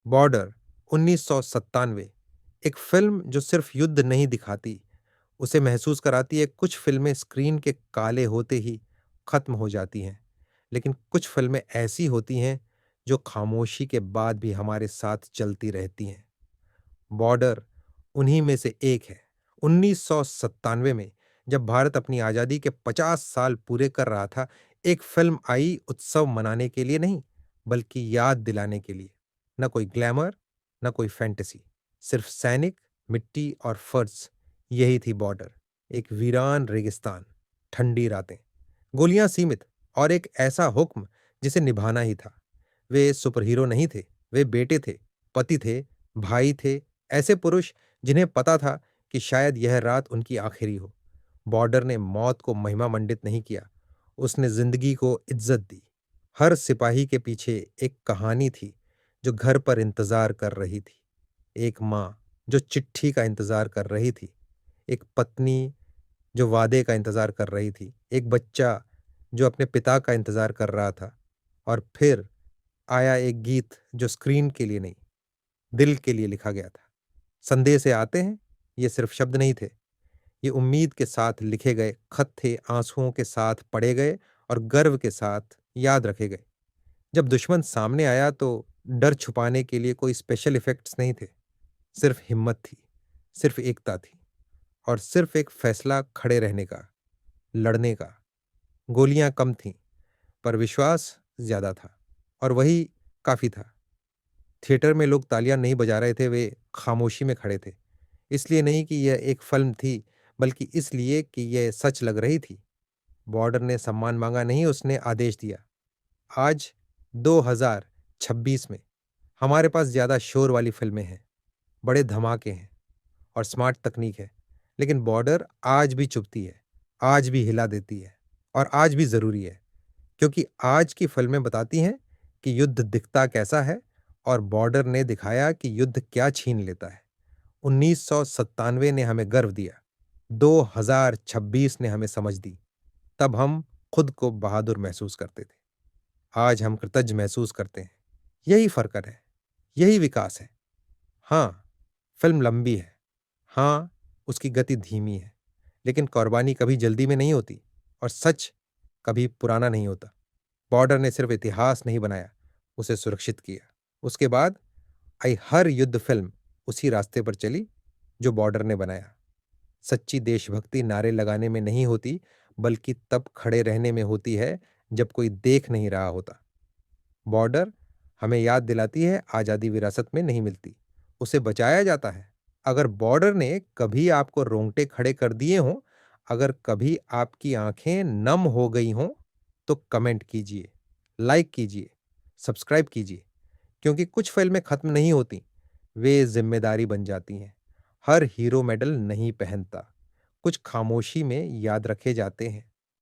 Border 1997 एक film जो सिर्फ युद्ध नहीं दिखाती, उसे महसूस कराती है। कुछ फिल्में स्क्रीन के काले होते ही खत्म हो जाती हैं, लेकिन कुछ फिल्में ऐसी होती हैं जो खामोशी के बाद भी हमारे साथ चलती रहती हैं। बॉर्डर उन्हीं में से एक है। 1997 में जब भारत अपनी आज़ादी के 50 साल पूरे कर रहा था, एक फ़िल्म आई उत्सव मनाने के लिए नहीं, बल्कि याद दिलाने के लिए। न कोई ग्लैमर, न कोई फैंटेसी, सिर्फ सैनिक, मिट्टी और फर्ज। यही थी बॉर्डर। एक वीरान रेगिस्तान, ठंडी रातें, गोलियां सीमित और एक ऐसा हुक्म जिसे निभाना ही था। वे सुपर हीरो नहीं थे, वे बेटे थे, पति थे, भाई थे, ऐसे पुरुष जिन्हें पता था कि शायद यह रात उनकी आखिरी हो। बॉर्डर ने मौत को महिमा मंडित नहीं किया, उसने जिंदगी को इज्जत दी। हर सिपाही के पीछे एक कहानी थी जो घर पर इंतजार कर रही थी। एक माँ जो चिट्ठी का इंतजार कर रही थी, एक पत्नी जो वादे का इंतजार कर रही थी, एक बच्चा जो अपने पिता का इंतजार कर रहा था। और फिर आया एक गीत जो स्क्रीन के लिए नहीं, दिल के लिए लिखा गया था। संदेह से आते हैं, ये सिर्फ शब्द नहीं थे, ये उम्मीद के साथ लिखे गए खत थे, आंसुओं के साथ पढ़े गए और गर्व के साथ याद रखे गए। जब दुश्मन सामने आया तो डर छुपाने के लिए कोई स्पेशल इफेक्ट्स नहीं थे, सिर्फ हिम्मत थी, सिर्फ एकता थी और सिर्फ एक फैसला खड़े रहने का, लड़ने का। गोलियां कम थीं, पर विश्वास ज्यादा था और वही काफी था। थिएटर में लोग तालियां नहीं बजा रहे थे, वे खामोशी में खड़े थे। इसलिए नहीं कि यह एक फिल्म थी, बल्कि इसलिए कि यह सच लग रही थी। बॉर्डर ने सम्मान मांगा नहीं, उसने आदेश दिया। आज 2026 में हमारे पास ज्यादा शोर वाली फिल्में हैं, बड़े धमाके हैं और स्मार्ट तकनीक है, लेकिन बॉर्डर आज भी चुभती है, आज भी हिला देती है और आज भी जरूरी है, क्योंकि आज की फिल्में बताती हैं कि युद्ध दिखता कैसा है और बॉर्डर ने दिखाया कि युद्ध क्या छीन लेता है। 1997 ने हमें गर्व दिया, 2026 ने हमें समझ दी। तब हम खुद को बहादुर महसूस करते थे, आज हम कृतज्ञ महसूस करते हैं। यही फर्क है, यही विकास है। हाँ, फिल्म लंबी है, हाँ, उसकी गति धीमी है, लेकिन कुर्बानी कभी जल्दी में नहीं होती और सच कभी पुराना नहीं होता। बॉर्डर ने सिर्फ इतिहास नहीं बनाया, उसे सुरक्षित किया। उसके बाद आई हर युद्ध फिल्म उसी रास्ते पर चली जो बॉर्डर ने बनाया। सच्ची देशभक्ति नारे लगाने में नहीं होती, बल्कि तब खड़े रहने में होती है जब कोई देख नहीं रहा होता। बॉर्डर हमें याद दिलाती है, आजादी विरासत में नहीं मिलती, उसे बचाया जाता है। अगर बॉर्डर ने कभी आपको रोंगटे खड़े कर दिए हों, अगर कभी आपकी आंखें नम हो गई हों, तो कमेंट कीजिए, लाइक कीजिए, सब्सक्राइब कीजिए, क्योंकि कुछ फिल्में खत्म नहीं होती, वे जिम्मेदारी बन जाती हैं। हर हीरो मेडल नहीं पहनता, कुछ खामोशी में याद रखे जाते हैं।